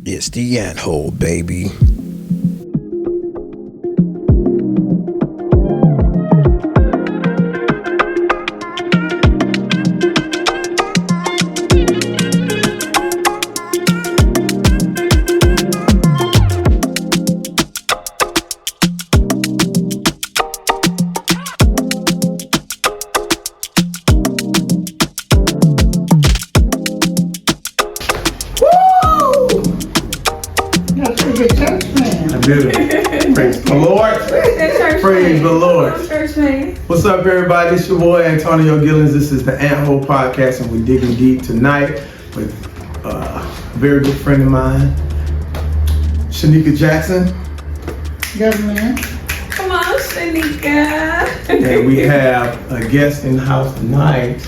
It's the ant hole, baby. Praise the Lord. Praise the Lord. What's up, everybody? It's your boy Antonio Gillings. This is the Ant Hole Podcast, and we're digging deep tonight with a very good friend of mine, Shanyka Jackson. Government. Come on, Shanyka. And we have a guest in the house tonight,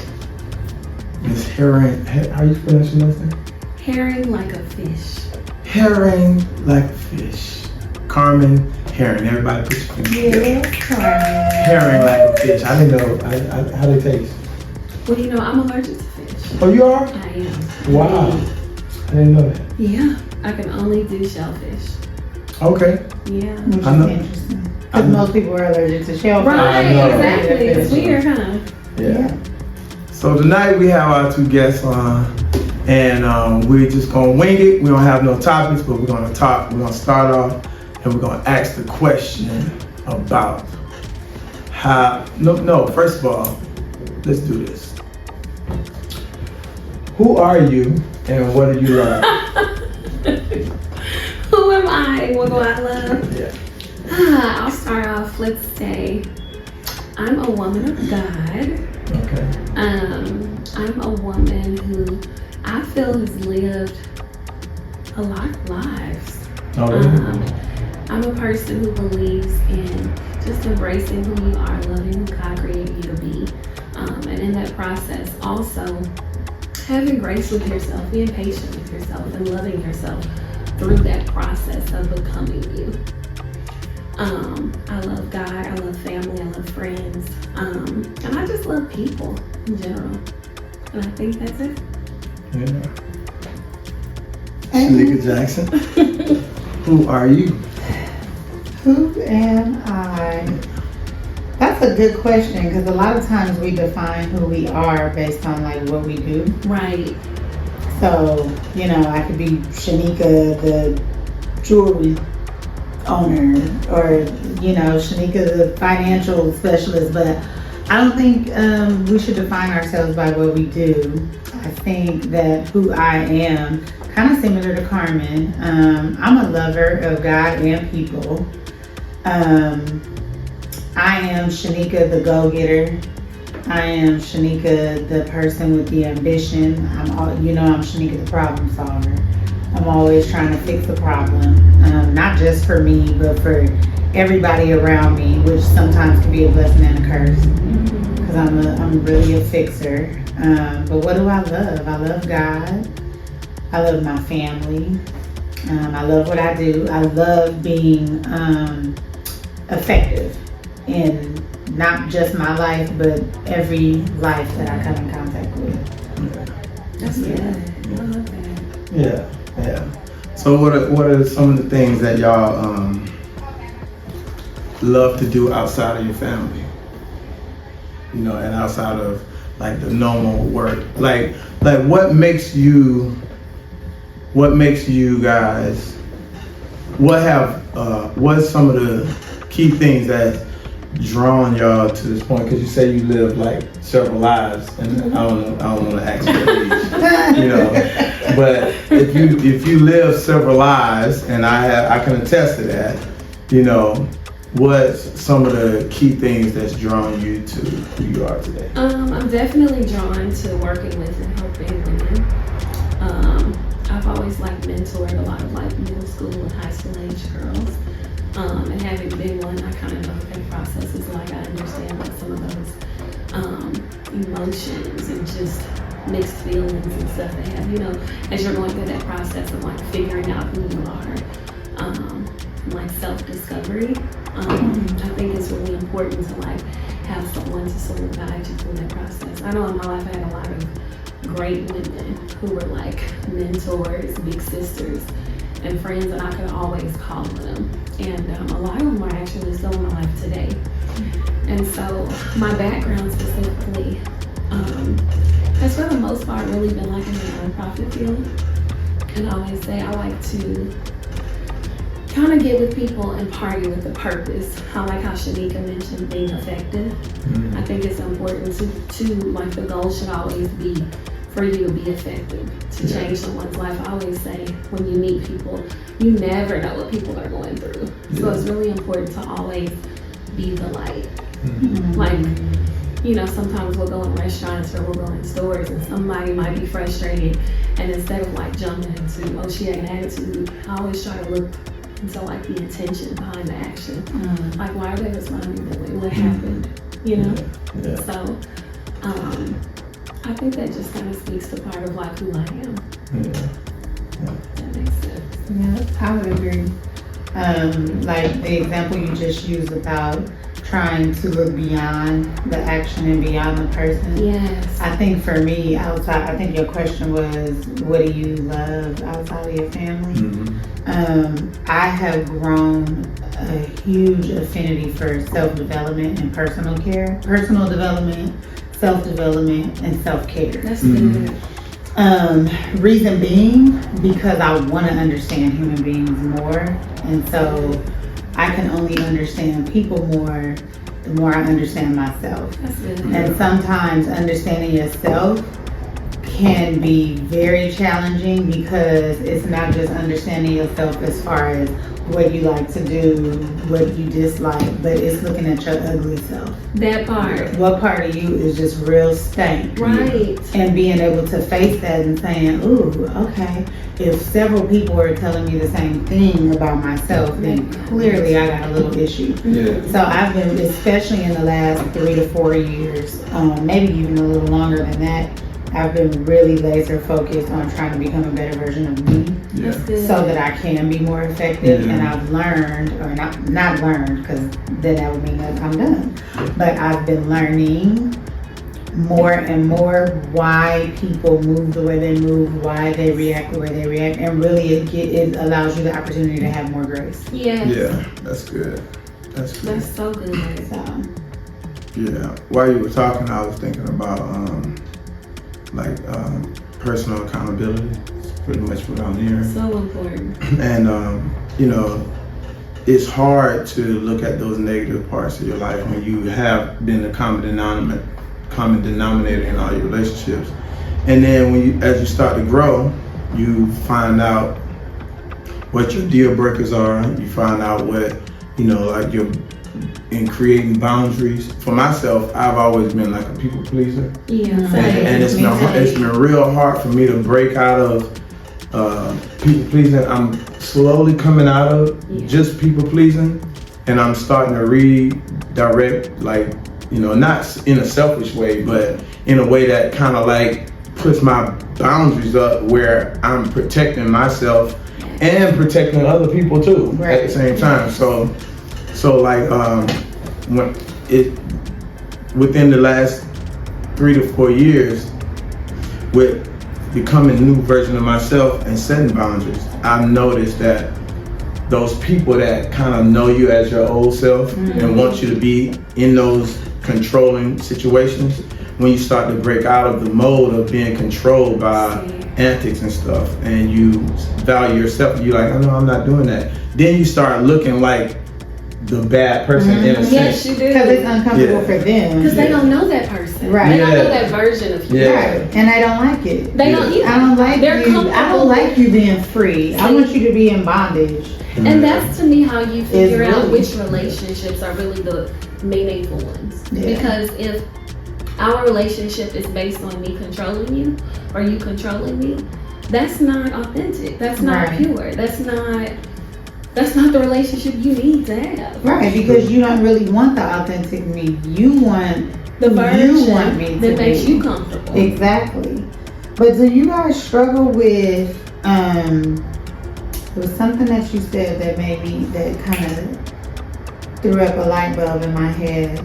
Miss Herring. How you pronounce your last name? Herring like a fish. Herring like a fish. Karmen Herring. Everybody put your finger together. Herring like a fish. I didn't know how they taste. Well, you know, I'm allergic to fish. Oh, you are? I am. Wow. I didn't know that. Yeah. I can only do shellfish. Okay. Yeah. Which I know. is interesting. Because most people are allergic to shellfish. Right, I know. exactly. It's weird, huh? Yeah. So tonight we have our two guests on, and we're just gonna wing it. We don't have no topics, but we're gonna talk. We're gonna start off, and we're gonna ask the question about how. No. First of all, let's do this. Who are you, and what do you love? Who am I? What do I love? Yeah. I'll start off. Let's say I'm a woman of God. Okay. I'm a woman who I feel has lived a lot of lives. Oh, really? I'm a person who believes in just embracing who you are, loving who God created you to be. And in that process, also having grace with yourself, being patient with yourself, and loving yourself through that process of becoming you. I love God, I love family, I love friends, and I just love people in general. And I think that's it. Yeah. Shanyka Jackson. Who are you? Who am I? That's a good question because a lot of times we define who we are based on like what we do. Right. So, you know, I could be Shanyka, the jewelry owner, or, you know, Shanyka, the financial specialist, but I don't think we should define ourselves by what we do. I think that who I am, kind of similar to Karmen, I'm a lover of God and people. I am Shanyka, the go-getter. I am Shanyka, the person with the ambition. I'm Shanyka, the problem solver. I'm always trying to fix a problem, not just for me, but for everybody around me, which sometimes can be a blessing and a curse, because I'm really a fixer. But what do I love? I love God. I love my family. I love what I do. I love being effective in not just my life, but every life that I come in contact with. That's good. I love that. Yeah. So what are some of the things that y'all love to do outside of your family? You know, and outside of like the normal work. Like what makes you guys, what's some of the key things that drawn y'all to this point? Because you say you live like several lives, and I don't want to ask your age, you know. But if you live several lives, and I can attest to that, you know, what's some of the key things that's drawn you to who you are today? I'm definitely drawn to working with and helping women. I've always mentored a lot of middle school and high school age girls. And having been one, I kind of know what that process is like. I understand what some of those emotions and just mixed feelings and stuff they have, you know, as you're going through that process of figuring out who you are, self-discovery. I think it's really important to have someone to sort of guide you through that process. I know in my life I had a lot of great women who were mentors, big sisters, and friends that I could always call on them. And a lot of them are actually still in my life today. And so my background specifically has for the most part really been like in the nonprofit field. And I always say I like to kind of get with people and party with the purpose. I like how Shanyka mentioned being effective. I think it's important to like the goal should always be for you to be effective, to change someone's life. I always say when you meet people, you never know what people are going through. So it's really important to always be the light. Like, you know, sometimes we'll go in restaurants or we'll go in stores and somebody might be frustrated, and instead of like jumping into, oh, she had an attitude, I always try to look into like the intention behind the action. Like, why are they responding that way? What happened? You know? So, I think that just kind of speaks to part of like who I am. That makes sense. Yeah, I would agree. Like the example you just used about trying to look beyond the action and beyond the person. Yes. I think for me, outside, I think your question was, what do you love outside of your family? I have grown a huge affinity for self-development and personal care, personal development, self-development, and self-care. That's good. Reason being, because I want to understand human beings more, and so I can only understand people more the more I understand myself. That's good. And sometimes understanding yourself can be very challenging because it's not just understanding yourself as far as what you like to do, what you dislike, but it's looking at your ugly self. That part. What part of you is just real stank? Right. And being able to face that and saying, ooh, okay, if several people are telling me the same thing about myself, then clearly I got a little issue. So I've been, especially in the last 3 to 4 years, maybe even a little longer than that, I've been really laser focused on trying to become a better version of me, That's good. so that I can be more effective. And I've learned, or not learned, because then that would mean that I'm done. But I've been learning more and more why people move the way they move, why they react the way they react, and really it allows you the opportunity to have more grace. Yes. Yeah, that's good. That's good. That's so good. So Yeah. While you were talking, I was thinking about personal accountability. It's pretty much what I'm hearing. So important. And you know, it's hard to look at those negative parts of your life when you have been the common denominator in all your relationships. And then as you start to grow, you find out what your deal breakers are. You find out what, you know, like in creating boundaries. For myself, I've always been like a people pleaser. Yeah. And it's been real hard for me to break out of people pleasing. I'm slowly coming out of just people pleasing, and I'm starting to redirect, like, you know, not in a selfish way, but in a way that kind of like puts my boundaries up, where I'm protecting myself and protecting other people too at the same time. So like within the last 3 to 4 years, with becoming a new version of myself and setting boundaries, I've noticed that those people that kind of know you as your old self and want you to be in those controlling situations, when you start to break out of the mode of being controlled by antics and stuff, and you value yourself, you're like, oh no, I'm not doing that. Then you start looking like the bad person in a sense. Yes, you do. because it's uncomfortable for them. Because they don't know that person. Right. They don't know that version of you. Right. And I don't like it. They don't either. I don't like They're you. I don't like you being free. I want you to be in bondage. And that's to me how you figure out really- which relationships are really the meaningful ones. Yeah. Because if our relationship is based on me controlling you or you controlling me, that's not authentic. That's not Right. pure. That's not the relationship you need to have. Right, because you don't really want the authentic me. You want The who version you want me to that makes be. you comfortable. Exactly. But do you guys struggle with there was something that you said that that kind of threw up a light bulb in my head.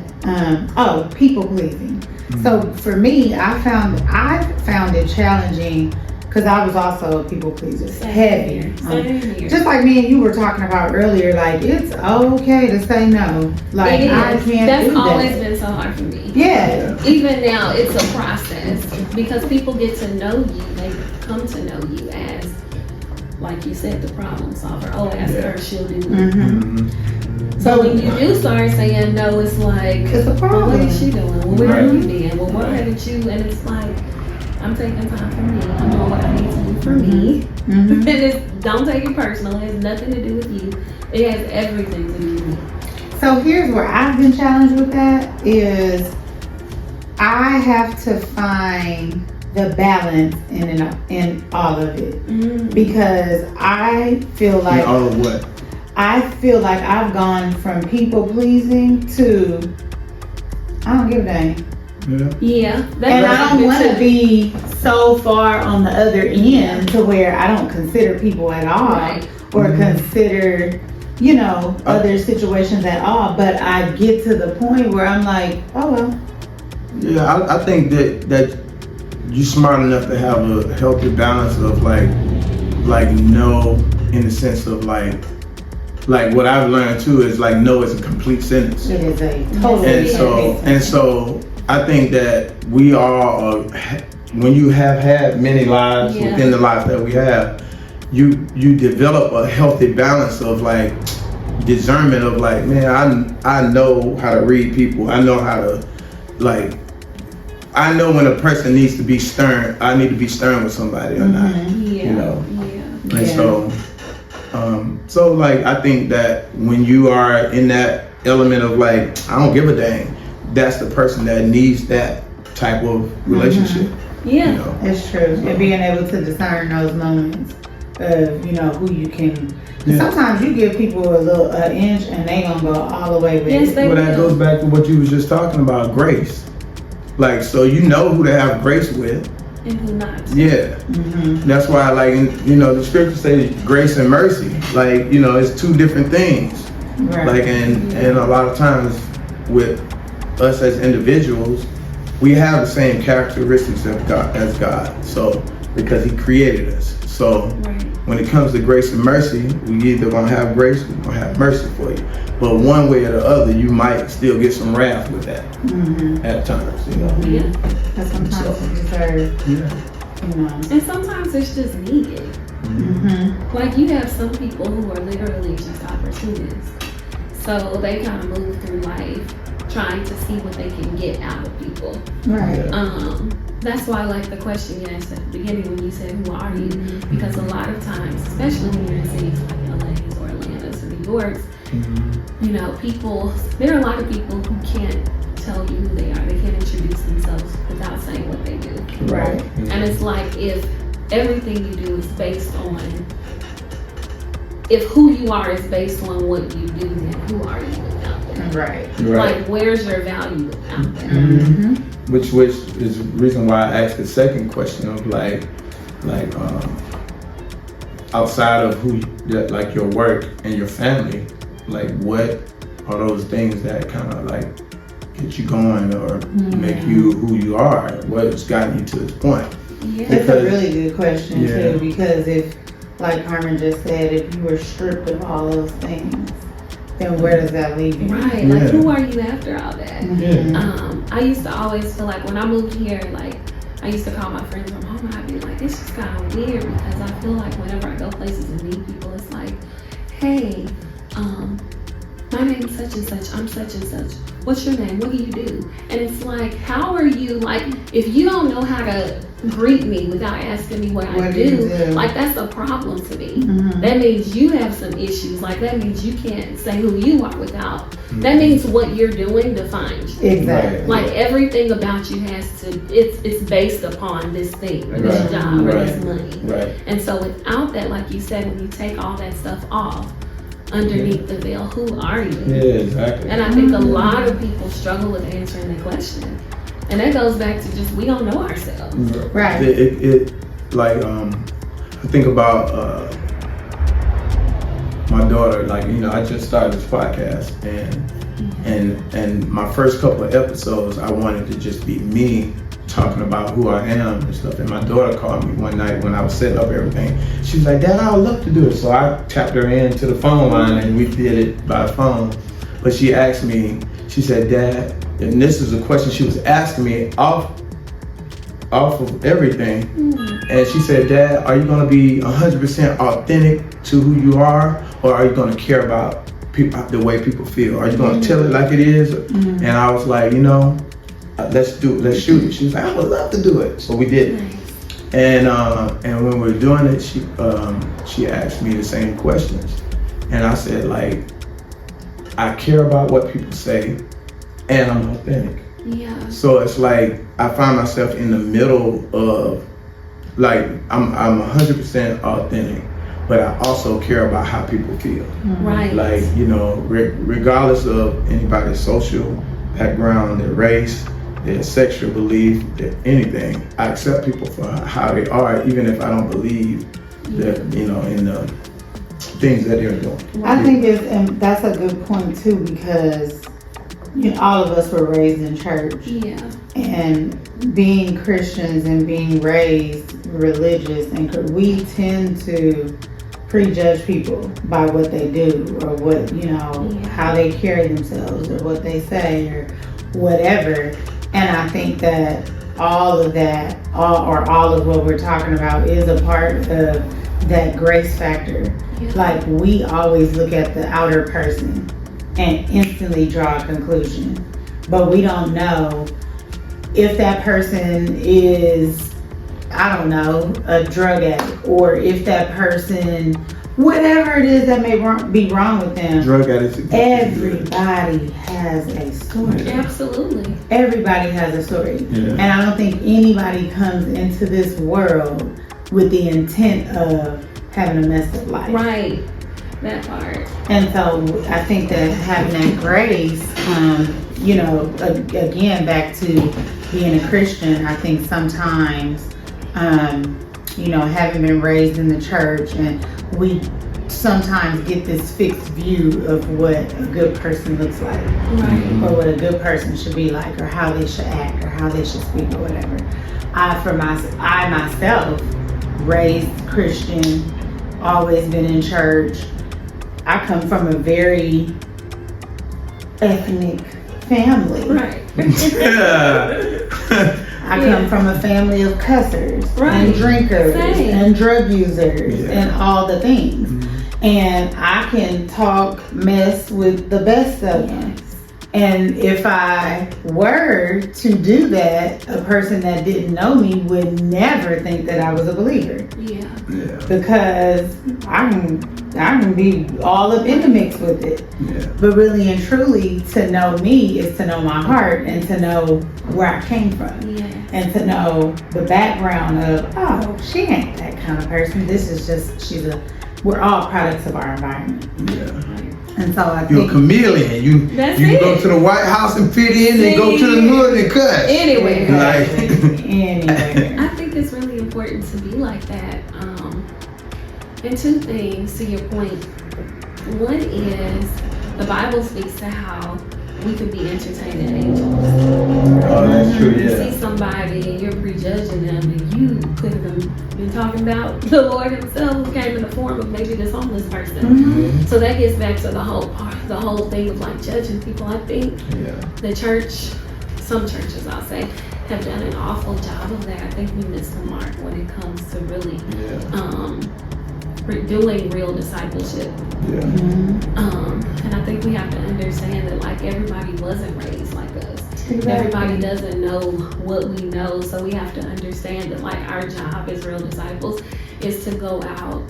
People pleasing. So for me, I found it challenging, Because I was also a people pleaser. Same Heavy. here. Same here. Just like me and you were talking about earlier, like, it's okay to say no. Like, It is. I can't That's do that. always been so hard for me. Yeah. Even now, it's a process because people get to know you. They come to know you as, like you said, the problem solver. Oh, ask her, she'll do it. Mm-hmm. So when you do start saying no, it's like, It's a problem. well, what is she doing? Well, where have you been? Well, why haven't you? And it's like, I'm taking time for me. I'm doing what I need to do for me. Mm-hmm. And don't take it personal. It has nothing to do with you. It has everything to do with me. So here's where I've been challenged with that is I have to find the balance in all of it. Mm. Because I feel like In all of what? I feel like I've gone from people pleasing to I don't give a dang. Yeah. And I don't want to be so far on the other end to where I don't consider people at all Right. or consider, you know, other situations at all. But I get to the point where I'm like, oh well. Yeah, I think that you're smart enough to have a healthy balance of like no, in the sense of like what I've learned too is like no is a complete sentence. It is a totally And so I think that we all when you have had many lives within the life that we have, you develop a healthy balance of like discernment of like, man, I know how to read people. I know how to like, I know when a person needs to be stern. I need to be stern with somebody or not. Yeah. You know. Yeah. And so like I think that when you are in that element of like, I don't give a dang, that's the person that needs that type of relationship. Yeah. You know? It's true. And being able to discern those moments of, you know, who you can. Sometimes you give people an inch and they gonna go all the way with Yes, it. they Well, that goes back to what you was just talking about, grace. Like, so you know who to have grace with. And who not. Yeah. Mm-hmm. That's why, like, you know, the scripture says grace and mercy. Like, you know, it's two different things. Right. Like, and a lot of times with us as individuals, we have the same characteristics of God as God. So, because He created us. So, when it comes to grace and mercy, we either gonna have grace, or we're gonna have mercy for you. But one way or the other, you might still get some wrath with that at times. You know. Yeah. Because sometimes you deserve, you know. And sometimes it's just needed. Mm-hmm. Like you have some people who are literally just opportunists. So they kind of move through life trying to see what they can get out of people. Right. That's why, like the question you asked at the beginning when you said, "Who are you?" Because a lot of times, especially when you're in cities like LA's or Atlanta's or New York's, you know, there are a lot of people who can't tell you who they are. They can't introduce themselves without saying what they do. Right. And it's like if everything you do is based on, if who you are is based on what you do, then who are you without that? Right. Like, where's your value without that? Mm-hmm. Which is the reason why I asked the second question of like outside of like your work and your family, like what are those things that kind of like get you going or make you who you are? What's gotten you to this point? Yeah. That's a really good question Yeah. too, because if, like Karmen just said, if you were stripped of all those things, then where does that leave you? Right, like who are you after all that? Mm-hmm. I used to always feel like when I moved here, like I used to call my friends from home and I'd be like, it's just kind of weird because I feel like whenever I go places and meet people, it's like, hey, my name's such and such, I'm such and such. What's your name? What do you do? And it's like, how are you, like, if you don't know how to greet me without asking me what I do, like, that's a problem to me. Mm-hmm. That means you have some issues. Like, that means you can't say who you are without. That means what you're doing defines you. Exactly. Like, everything about you has to, it's based upon this thing, or this job, or this money. Right. And so without that, like you said, when you take all that stuff off, underneath the veil, who are you? Yeah, exactly. And I think a lot of people struggle with answering the question. And that goes back to just, we don't know ourselves. Right. It like, I think about my daughter, like, you know, I just started this podcast and my first couple of episodes, I wanted to just be me talking about who I am and stuff. And my daughter called me one night when I was setting up everything. She was like, Dad, I would love to do it. So I tapped her into the phone line and we did it by phone. But she asked me, she said, Dad, and this is a question she was asking me off of everything. And she said, Dad, are you going to be 100% authentic to who you are, or are you going to care about the way people feel? Are you going to tell it like it is? And I was like, you know, let's shoot it. She was like, I would love to do it. So we did it. And when we were doing it, she asked me the same questions. And I said, like, I care about what people say, and I'm authentic. Yeah. So it's like I find myself in the middle of, like, I'm 100% authentic, but I also care about how people feel. Right. Like, you know, regardless of anybody's social background, their race, their sexual belief, anything, I accept people for how they are, even if I don't believe that, you know, in the things that they're doing. I think that's a good point too, because you know, all of us were raised in church. Yeah. And being Christians and being raised religious, and we tend to prejudge people by what they do or what, you know, how they carry themselves or what they say or whatever. And I think that all of that, all of what we're talking about is a part of that grace factor. Yeah. Like, we always look at the outer person and instantly draw a conclusion, but we don't know if that person is, I don't know, a drug addict, or if that person, whatever it is that may be wrong with them. Drug addicts. Everybody has a story. Absolutely. Everybody has a story. Yeah. And I don't think anybody comes into this world with the intent of having a messed up life. Right. That part. And so I think that having that grace, you know, again, back to being a Christian, I think sometimes, you know, having been raised in the church, and we sometimes get this fixed view of what a good person looks like, right, or what a good person should be like, or how they should act, or how they should speak, or whatever. I myself, raised Christian, always been in church. I come from a very ethnic family. Right. I come from a family of cussers, right, and drinkers, same, and drug users, and all the things. And I can talk mess with the best of them. And if I were to do that, a person that didn't know me would never think that I was a believer. Yeah. Because I can be all up in the mix with it. Yeah. But really and truly, to know me is to know my heart, and to know where I came from. Yeah. And to know the background of, oh, she ain't that kind of person. This is just, we're all products of our environment. Yeah. And so I You're think a chameleon. You can go to the White House and fit in, and go to the hood and cuss. Anyway. Anyway. I think it's really important to be like that. And two things to your point. One is the Bible speaks to how we could be entertaining angels. Oh, that's true, You yeah. see somebody and you're prejudging them, and you could have been talking about the Lord himself, who came in the form of maybe this homeless person. Mm-hmm. So that gets back to the whole thing of like judging people. I think the church, some churches I'll say, have done an awful job of that. I think we missed the mark when it comes to really doing real discipleship. Yeah. And I think we have to understand that like everybody wasn't raised like us. Exactly. Everybody doesn't know what we know, so we have to understand that like our job as real disciples is to go out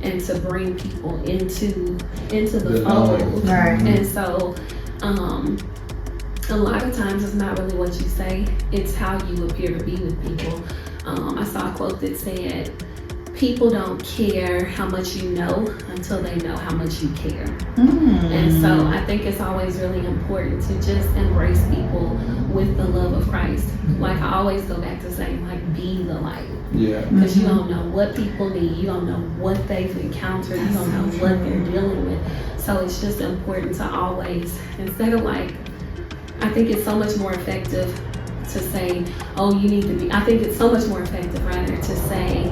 and to bring people into the fold. Right. And so a lot of times it's not really what you say, it's how you appear to be with people. I saw a quote that said, people don't care how much you know until they know how much you care. And so I think it's always really important to just embrace people with the love of Christ. Like I always go back to saying, like, be the light. Yeah. Because you don't know what people need, you don't know what they've encountered, you don't know what they're dealing with. So it's just important to always, instead of like, I think it's so much more effective to say, oh, you need to be, I think it's so much more effective rather to say,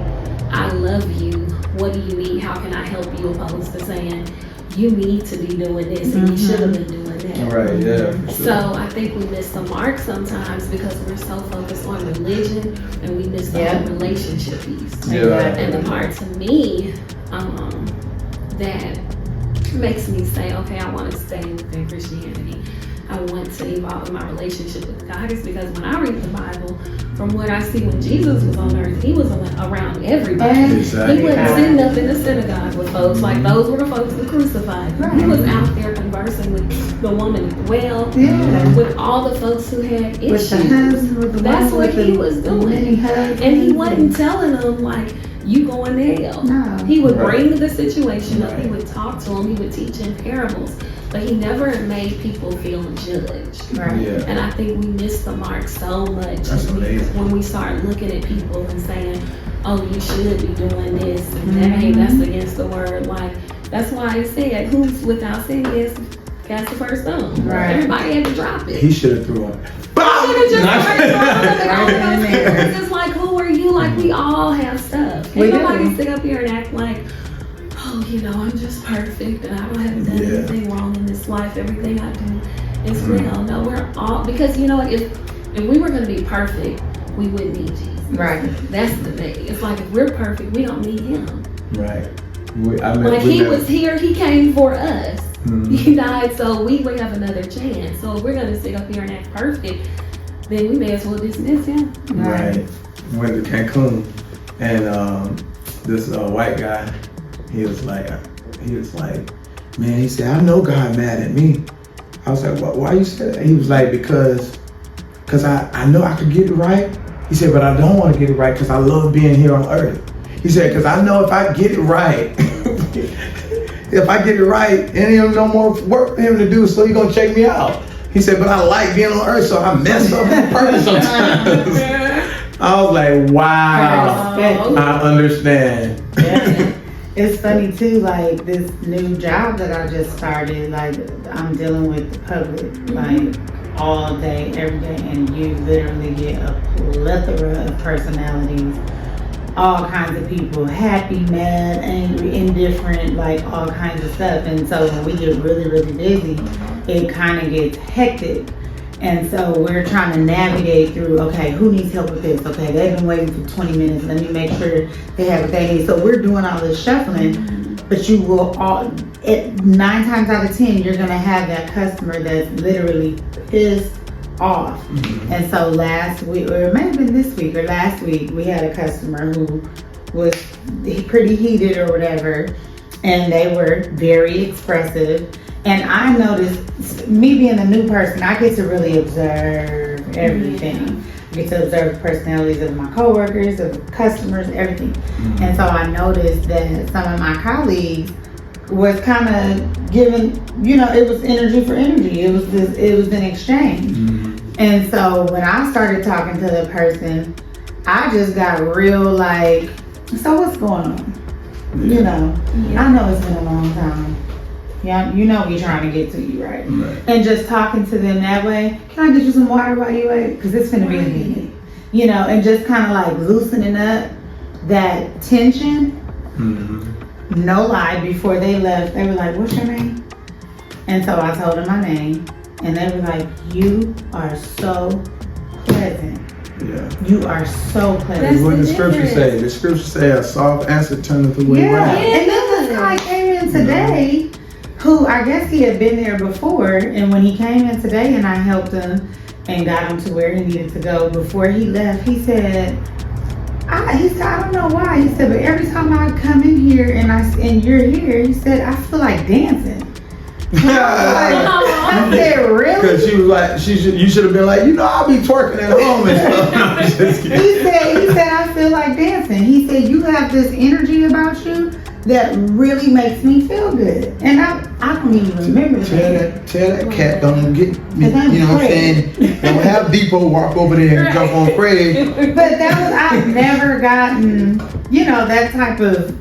I love you, what do you need, how can I help you, opposed to saying, you need to be doing this and you should have been doing that. Right, yeah. For sure. So I think we miss the mark sometimes because we're so focused on religion and we miss the whole relationship piece. Yeah. And the part to me that makes me say, okay, I want to stay within Christianity. I want to evolve in my relationship with God is because when I read the Bible, from what I see when Jesus was on earth, he was around everybody. Exactly. He wasn't sitting up in the synagogue with folks like those were the folks that crucified him. He was out there conversing with the woman at the well, with all the folks who had issues. That's what he was doing. And he wasn't telling them like, you going to hell. No. He would bring the situation up, he would talk to them, he would teach in parables. But he never made people feel judged. Right. Yeah. And I think we miss the mark so much when we start looking at people and saying, oh, you should be doing this and that, hey, that's against the word. Like, that's why I said, who's without sin cast the first stone. Right. Everybody had to drop it. He should have threw it. It's like, who are you? Like, we all have stuff. Ain't nobody sit up here and act like, oh, you know, I'm just perfect and I haven't done anything wrong in this life. Everything I do is real. No, we're all, because you know, if we were going to be perfect, we wouldn't need Jesus. Right. That's the thing. It's like if we're perfect, we don't need him. Right. He was here, he came for us. He died so we would have another chance. So if we're going to sit up here and act perfect, then we may as well dismiss him. Right. Went to Cancun and this white guy, he was like, man, he said, I know God mad at me. I was like, why you say that? He was like, because I know I could get it right. He said, but I don't want to get it right because I love being here on earth. He said, because I know if I get it right, it ain't no more work for him to do, so he's going to check me out. He said, but I like being on earth, so I mess up on purpose sometimes. I was like, wow, I understand. Yeah. It's funny too, like this new job that I just started, like I'm dealing with the public, like all day, every day, and you literally get a plethora of personalities, all kinds of people, happy, mad, angry, indifferent, like all kinds of stuff. And so when we get really, really busy, it kind of gets hectic. And so we're trying to navigate through, okay, who needs help with this? Okay, they've been waiting for 20 minutes. Let me make sure they have what they need. So we're doing all this shuffling, but you will 9 times out of 10, you're gonna have that customer that's literally pissed off. And so last week, or it may have been this week or last week, we had a customer who was pretty heated or whatever, and they were very expressive. And I noticed, me being a new person, I get to really observe everything. I get to observe the personalities of my coworkers, of customers, everything. And so I noticed that some of my colleagues was kind of giving, you know, it was energy for energy. It was an exchange. And so when I started talking to the person, I just got real like, so what's going on? You know, I know it's been a long time. Yeah, you know we trying to get to you, right? And just talking to them that way, can I get you some water while you wait? Because it's gonna be a minute. You know, and just kind of like loosening up that tension. No lie, before they left, they were like, what's your name? And so I told them my name, and they were like, you are so pleasant. Yeah. You are so pleasant. What the scripture say? The scripture say a soft answer turneth away wrath. And then this guy came in today, who I guess he had been there before, and when he came in today and I helped him and got him to where he needed to go, before he left, he said, I don't know why. He said, but every time I come in here and you're here, he said, I feel like dancing. I said, really? Because she was like, you should have been like, you know, I'll be twerking at home and stuff. He said, I feel like dancing. He said, you have this energy about you that really makes me feel good. And I don't even remember that. Tell that cat don't get me, you know what I'm saying? Don't have Depot walk over there and jump on Craig. But I've never gotten, you know, that type of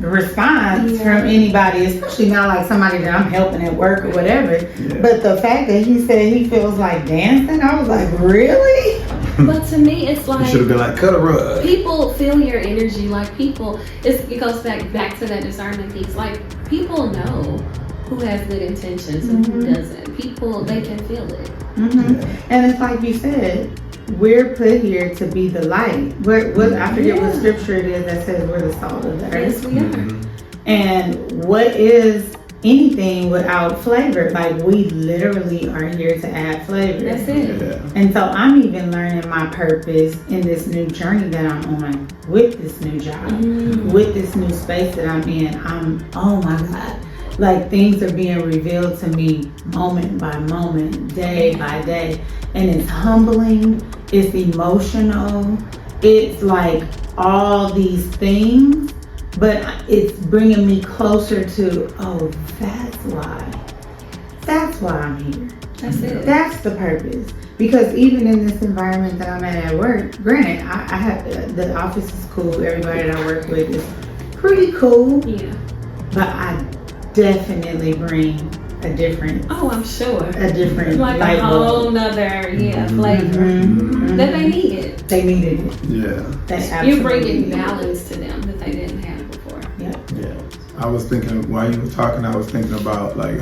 response Yeah. from anybody, especially not like somebody that I'm helping at work or whatever. Yeah. But the fact that he said he feels like dancing, I was like, really? But to me, it's You like should have been like, cut a rug. people feel your energy. Like people, it goes back to that discernment piece. Like people know who has good intentions and who doesn't. People, they can feel it. And it's like you said, we're put here to be the light. I forget what scripture it is that says we're the salt of the earth. Yes, we are. And what is anything without flavor? Like, we literally are here to add flavor. That's it. Yeah. And so I'm even learning my purpose in this new journey that I'm on with this new job, with this new space that I'm in. Oh my God. Like, things are being revealed to me moment by moment, day by day. And it's humbling, it's emotional, it's like all these things, but it's bringing me closer to, oh, that's why I'm here. That's it. That's the purpose. Because even in this environment that I'm at work, granted, I have, the office is cool, everybody that I work with is pretty cool, Yeah. but I definitely bring a different, I'm sure. Like light a bulb. whole nother, flavor that they needed. They needed it. Yeah. They You're bringing absolutely balance to them that they didn't have before. Yeah. I was thinking, while you were talking, I was thinking about like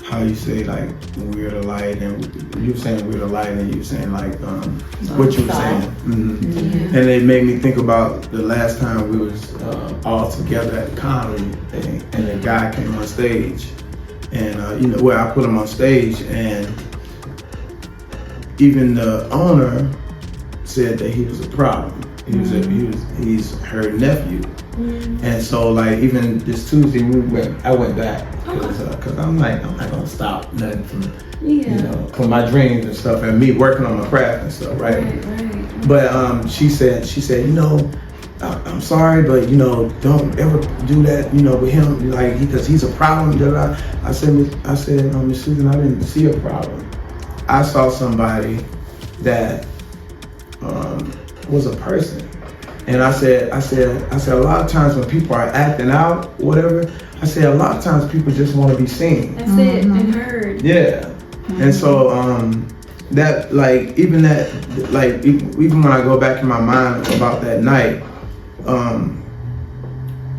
how you say like we're the light, and you were saying we're the light, and you were saying like what you were saying. And it made me think about the last time we was all together at the comedy thing, and the guy came on stage, and I put him on stage, and even the owner said that he was a problem. He's her nephew. And so like even this Tuesday I went back because I'm not gonna stop nothing from from my dreams and stuff, and me working on my craft and stuff, right? But she said I'm sorry, but don't ever do that with him, like because he's a problem. I said Miss Susan, I didn't see a problem. I saw somebody that was a person. And I said, a lot of times when people are acting out, whatever, I said a lot of times people just want to be seen. That's it, and heard. Yeah. And so that like even when I go back in my mind about that night,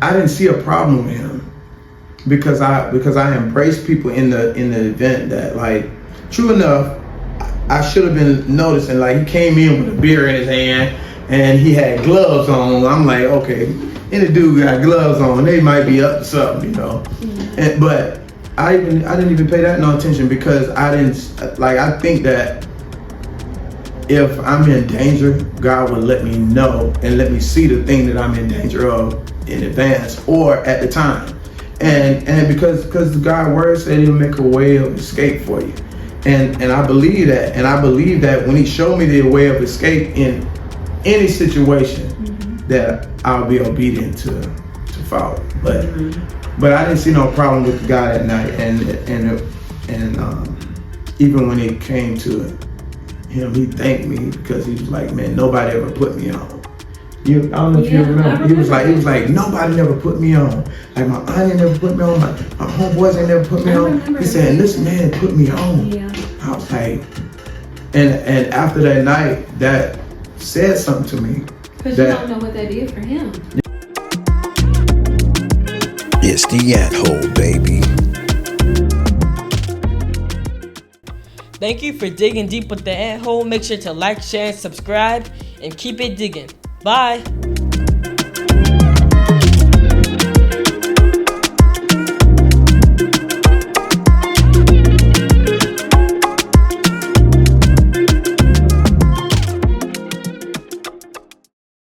I didn't see a problem with him because I embraced people in the event that, like, true enough, I should have been noticing, like, he came in with a beer in his hand and he had gloves on. I'm like, okay, any dude got gloves on, they might be up to something, but I didn't even pay that no attention because I think that if I'm in danger, God would let me know and let me see the thing that I'm in danger of in advance or at the time. And because God's word said he'll make a way of escape for you. And I believe that. And I believe that when he showed me the way of escape in any situation, that I'll be obedient to follow. But I didn't see no problem with the guy that night. And even when it came to him, he thanked me because he was like, man, nobody ever put me on. I don't know if you remember. He was like, nobody never put me on. Like my aunt never put me on. My homeboys ain't never put me on. He said, this man put me on. Yeah. I was like, and after that night, that said something to me. Because you don't know what that did for him. It's the ant hole, baby. Thank you for digging deep with the ant hole. Make sure to like, share, and subscribe, and keep it digging. Bye.